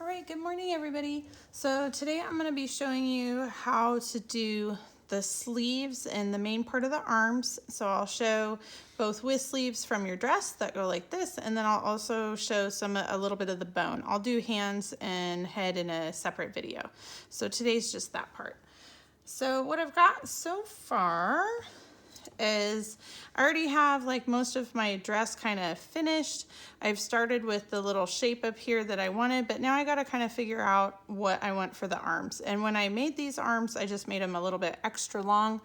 All right, good morning everybody. So today I'm going to be showing you how to do the sleeves and the main part of the arms. So I'll show both with sleeves from your dress that go like this, and then I'll also show a little bit of the bone. I'll do hands and head in a separate video. So today's just that part. So what I've got so far is I already have like most of my dress kind of finished. I've started with the little shape up here that I wanted, but now I got to kind of figure out what I want for the arms. And when I made these arms, I just made them a little bit extra long,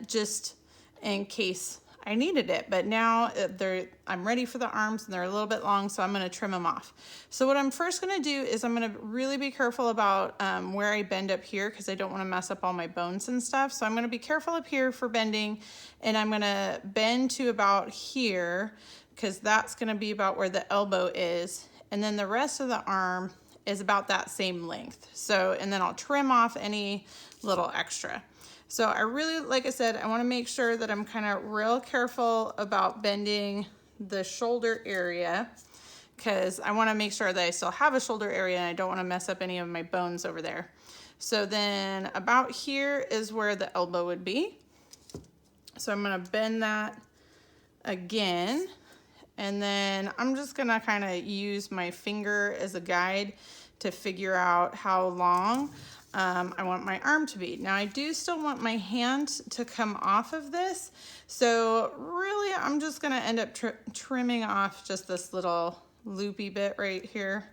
just in case I needed it. But now I'm ready for the arms and they're a little bit long, so I'm going to trim them off. So what I'm first going to do is I'm going to really be careful about where I bend up here, because I don't want to mess up all my bones and stuff. So I'm going to be careful up here for bending, and I'm going to bend to about here, because that's going to be about where the elbow is. And then the rest of the arm is about that same length. So, and then I'll trim off any little extra. So I really, like I said, I want to make sure that I'm kind of real careful about bending the shoulder area, because I want to make sure that I still have a shoulder area and I don't want to mess up any of my bones over there. So then about here is where the elbow would be. So I'm going to bend that again, and then I'm just going to kind of use my finger as a guide to figure out how long I want my arm to be. Now I do still want my hand to come off of this, so really I'm just going to end up trimming off just this little loopy bit right here.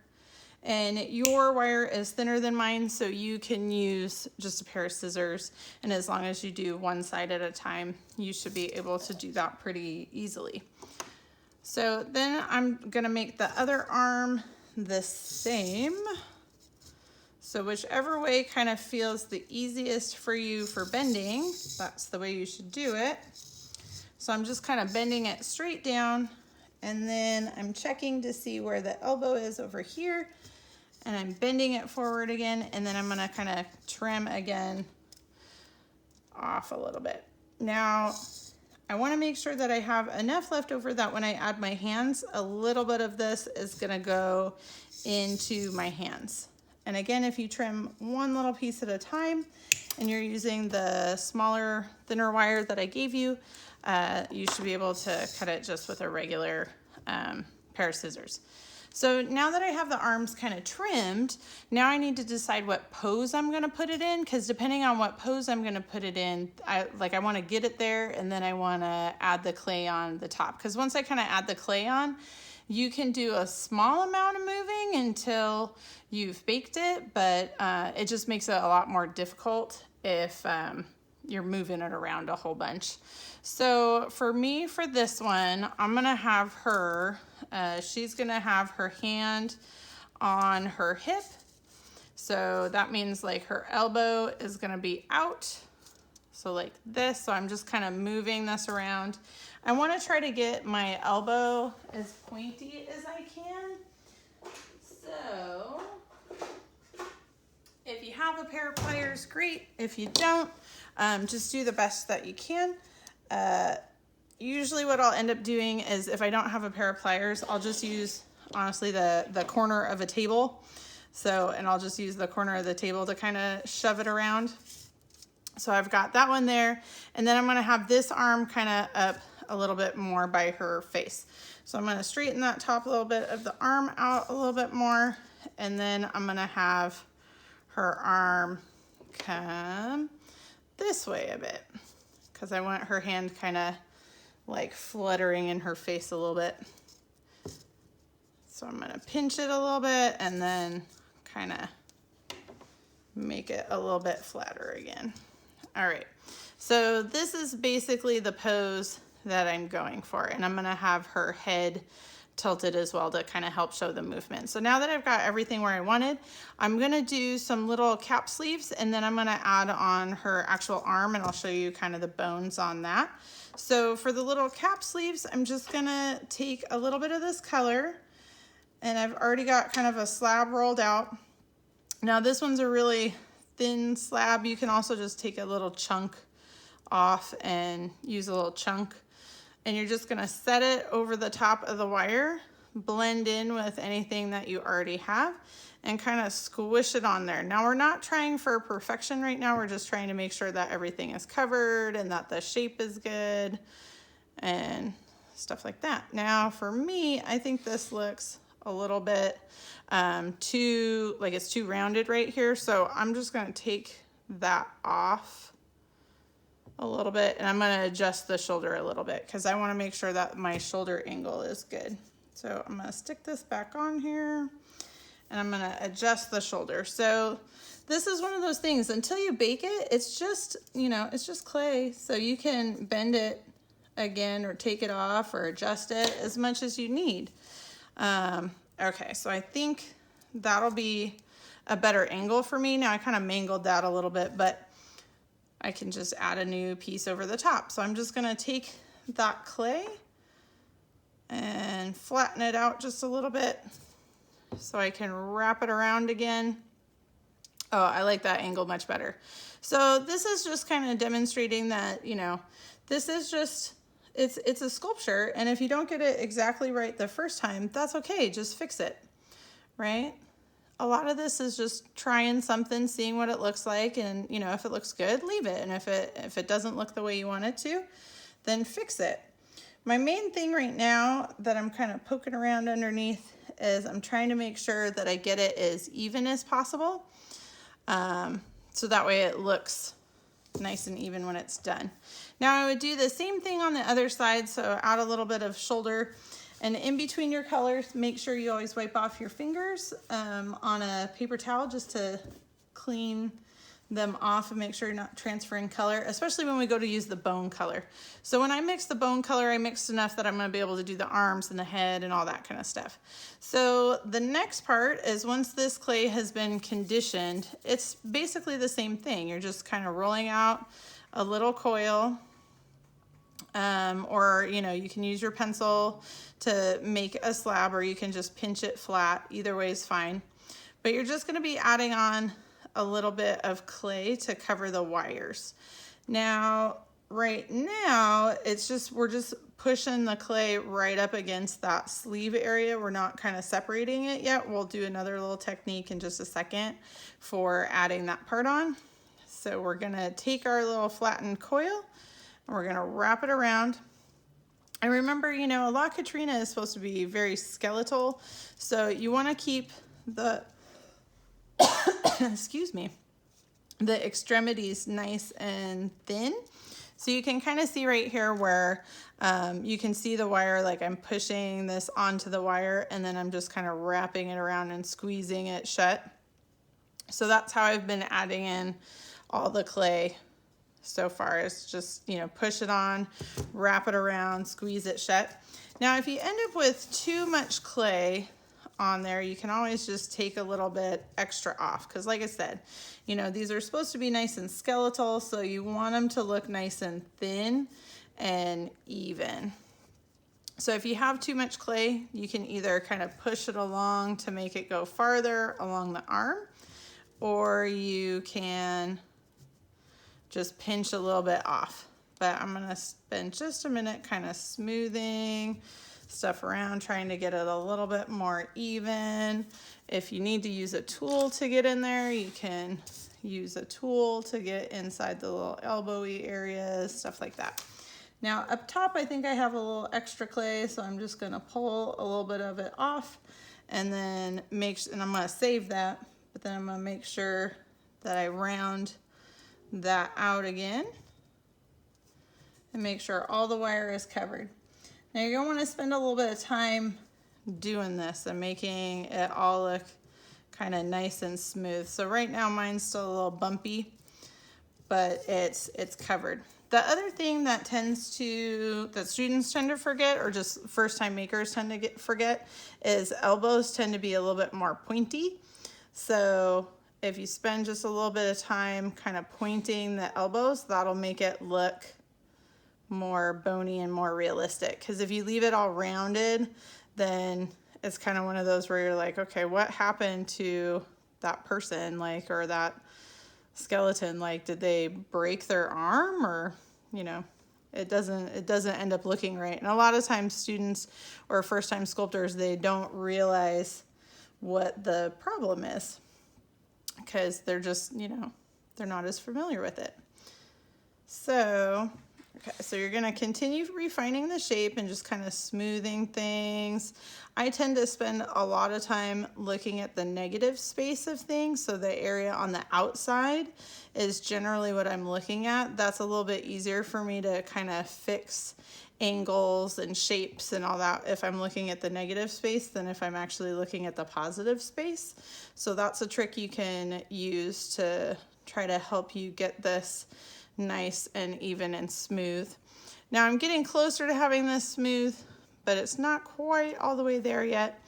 And your wire is thinner than mine, so you can use just a pair of scissors, and as long as you do one side at a time, you should be able to do that pretty easily. So then I'm going to make the other arm the same. So whichever way kind of feels the easiest for you for bending, that's the way you should do it. So I'm just kind of bending it straight down, and then I'm checking to see where the elbow is over here, and I'm bending it forward again, and then I'm going to kind of trim again off a little bit. Now I want to make sure that I have enough left over that when I add my hands, a little bit of this is going to go into my hands. And again, if you trim one little piece at a time and you're using the smaller, thinner wire that I gave you, you should be able to cut it just with a regular pair of scissors. So now that I have the arms kind of trimmed, now I need to decide what pose I'm going to put it in, because depending on what pose I'm going to put it in, I want to get it there, and then I want to add the clay on the top. Because once I kind of add the clay on, you can do a small amount of moving until you've baked it, but it just makes it a lot more difficult if you're moving it around a whole bunch. So for me, for this one, I'm gonna have her, she's gonna have her hand on her hip. So that means like her elbow is gonna be out. So like this, so I'm just kind of moving this around. I want to try to get my elbow as pointy as I can. So if you have a pair of pliers, great. If you don't, just do the best that you can. Usually what I'll end up doing is, if I don't have a pair of pliers, I'll just use, honestly, the corner of a table. So, and I'll just use the corner of the table to kind of shove it around. So I've got that one there, and then I'm going to have this arm kind of up a little bit more by her face. So I'm going to straighten that top little bit of the arm out a little bit more, and then I'm going to have her arm come this way a bit, because I want her hand kind of like fluttering in her face a little bit. So I'm going to pinch it a little bit and then kind of make it a little bit flatter again. All right, so this is basically the pose that I'm going for, and I'm gonna have her head tilted as well to kind of help show the movement. So now that I've got everything where I wanted, I'm gonna do some little cap sleeves, and then I'm gonna add on her actual arm, and I'll show you kind of the bones on that. So for the little cap sleeves, I'm just gonna take a little bit of this color, and I've already got kind of a slab rolled out. Now this one's a really thin slab. You can also just take a little chunk off and use a little chunk, and you're just gonna set it over the top of the wire blend in with anything that you already have and kind of squish it on there. Now we're not trying for perfection right now. We're just trying to make sure that everything is covered and that the shape is good and stuff like that. Now for me, I think this looks a little bit too, like it's too rounded right here. So I'm just gonna take that off a little bit and I'm gonna adjust the shoulder a little bit because I wanna make sure that my shoulder angle is good. So I'm gonna stick this back on here and I'm gonna adjust the shoulder. So this is one of those things, until you bake it, it's just, you know, it's just clay. So you can bend it again or take it off or adjust it as much as you need. Okay, so I think that'll be a better angle for me. Now I kind of mangled that a little bit, but I can just add a new piece over the top. So I'm just gonna take that clay and flatten it out just a little bit so I can wrap it around again. Oh, I like that angle much better. So this is just kind of demonstrating that, you know, this is just, it's a sculpture, and if you don't get it exactly right the first time, that's okay, just fix it, right? A lot of this is just trying something, seeing what it looks like, and you know, if it looks good, leave it, and if it doesn't look the way you want it to, then fix it. My main thing right now that I'm kind of poking around underneath is I'm trying to make sure that I get it as even as possible, so that way it looks nice and even when it's done. Now I would do the same thing on the other side, so add a little bit of shoulder, and in between your colors, make sure you always wipe off your fingers on a paper towel just to clean them off and make sure you're not transferring color, especially when we go to use the bone color. So when I mix the bone color, I mixed enough that I'm gonna be able to do the arms and the head and all that kind of stuff. So the next part is, once this clay has been conditioned, it's basically the same thing. You're just kind of rolling out a little coil, or you know, you can use your pencil to make a slab, or you can just pinch it flat. Either way is fine. But you're just gonna be adding on a little bit of clay to cover the wires. Now, right now, we're just pushing the clay right up against that sleeve area. We're not kind of separating it yet. We'll do another little technique in just a second for adding that part on. So we're gonna take our little flattened coil and we're gonna wrap it around. And remember, you know, a la Catrina is supposed to be very skeletal. So you wanna keep the excuse me, the extremities nice and thin. So you can kind of see right here where you can see the wire, like I'm pushing this onto the wire and then I'm just kind of wrapping it around and squeezing it shut. So that's how I've been adding in all the clay so far, is just, you know, push it on, wrap it around, squeeze it shut. Now, if you end up with too much clay on there, you can always just take a little bit extra off, because like I said, you know, these are supposed to be nice and skeletal, so you want them to look nice and thin and even. So if you have too much clay, you can either kind of push it along to make it go farther along the arm, or you can just pinch a little bit off. But I'm gonna spend just a minute kind of smoothing stuff around, trying to get it a little bit more even. If you need to use a tool to get in there, you can use a tool to get inside the little elbowy areas, stuff like that. Now up top, I think I have a little extra clay, so I'm just gonna pull a little bit of it off and then and I'm gonna save that, but then I'm gonna make sure that I round that out again and make sure all the wire is covered. Now you're gonna wanna spend a little bit of time doing this and making it all look kind of nice and smooth. So right now mine's still a little bumpy, but it's covered. The other thing that students tend to forget, or just first time makers tend to forget, is elbows tend to be a little bit more pointy. So if you spend just a little bit of time kind of pointing the elbows, that'll make it look more bony and more realistic. Because if you leave it all rounded, then it's kind of one of those where you're like, okay, what happened to that person, like, or that skeleton? Like, did they break their arm, or, you know, it doesn't end up looking right. And a lot of times students or first-time sculptors, they don't realize what the problem is because they're just, you know, they're not as familiar with it. So, okay, so you're gonna continue refining the shape and just kind of smoothing things. I tend to spend a lot of time looking at the negative space of things. So the area on the outside is generally what I'm looking at. That's a little bit easier for me to kind of fix angles and shapes and all that if I'm looking at the negative space than if I'm actually looking at the positive space. So that's a trick you can use to try to help you get this nice and even and smooth. Now I'm getting closer to having this smooth, but it's not quite all the way there yet.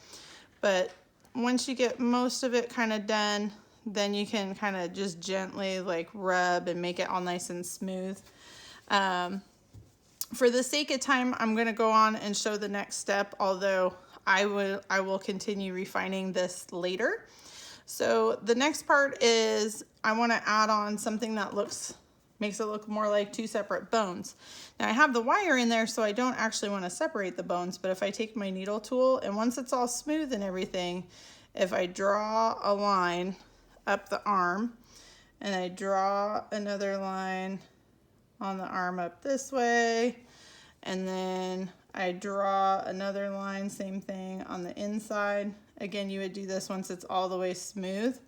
But once you get most of it kind of done, then you can kind of just gently like rub and make it all nice and smooth. For the sake of time, I'm going to go on and show the next step, although I will continue refining this later. So the next part is I want to add on something that makes it look more like two separate bones. Now I have the wire in there, so I don't actually want to separate the bones, but if I take my needle tool and once it's all smooth and everything, if I draw a line up the arm and I draw another line on the arm up this way, and then I draw another line, same thing on the inside. Again, you would do this once it's all the way smooth.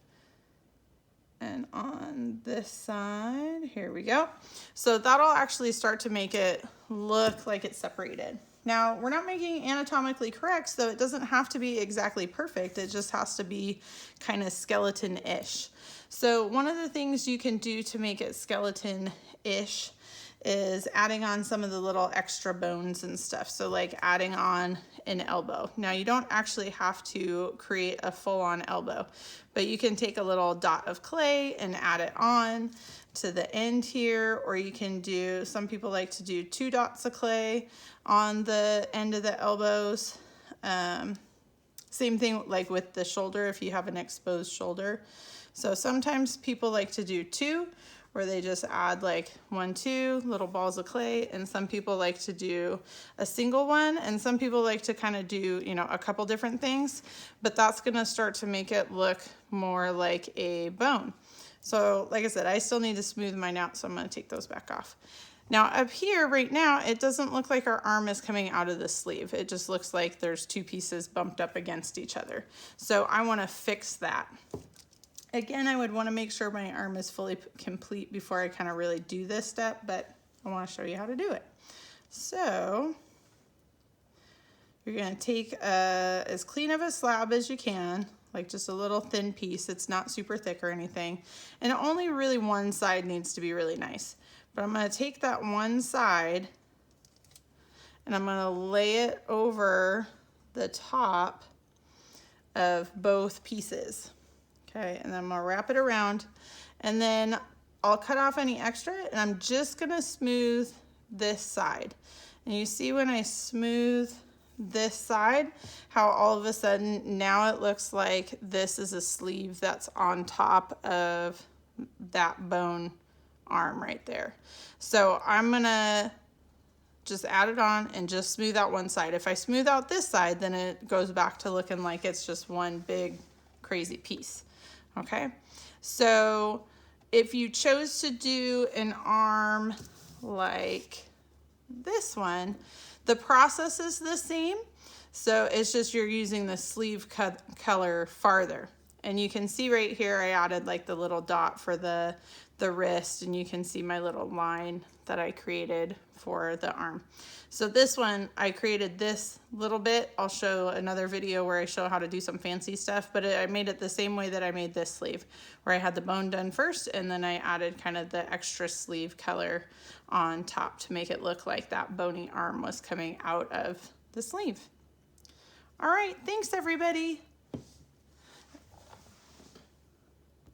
And on this side, here we go. So that'll actually start to make it look like it's separated. Now, we're not making anatomically correct, so it doesn't have to be exactly perfect. It just has to be kind of skeleton-ish. So one of the things you can do to make it skeleton-ish is adding on some of the little extra bones and stuff. So like adding on an elbow. Now you don't actually have to create a full-on elbow, but you can take a little dot of clay and add it on to the end here, or you can do, some people like to do 2 dots of clay on the end of the elbows. Same thing like with the shoulder if you have an exposed shoulder. So sometimes people like to do 2, where they just add like 1, 2 little balls of clay, and some people like to do a single one, and some people like to kind of do, you know, a couple different things, but that's gonna start to make it look more like a bone. So like I said, I still need to smooth mine out, so I'm gonna take those back off. Now up here right now, it doesn't look like our arm is coming out of the sleeve. It just looks like there's 2 pieces bumped up against each other. So I wanna fix that. Again, I would want to make sure my arm is fully complete before I kind of really do this step, but I want to show you how to do it. So you're going to take as clean of a slab as you can, like just a little thin piece. It's not super thick or anything. And only really one side needs to be really nice. But I'm going to take that one side and I'm going to lay it over the top of both pieces. Okay, and then I'm gonna wrap it around, and then I'll cut off any extra, and I'm just gonna smooth this side. And you see when I smooth this side, how all of a sudden now it looks like this is a sleeve that's on top of that bone arm right there. So I'm gonna just add it on and just smooth out one side. If I smooth out this side, then it goes back to looking like it's just one big crazy piece. Okay, so if you chose to do an arm like this one, the process is the same. So it's just you're using the sleeve color farther. And you can see right here, I added like the little dot for the wrist, and you can see my little line that I created for the arm. So this one, I created this little bit. I'll show another video where I show how to do some fancy stuff, but I made it the same way that I made this sleeve, where I had the bone done first, and then I added kind of the extra sleeve color on top to make it look like that bony arm was coming out of the sleeve. All right, thanks everybody.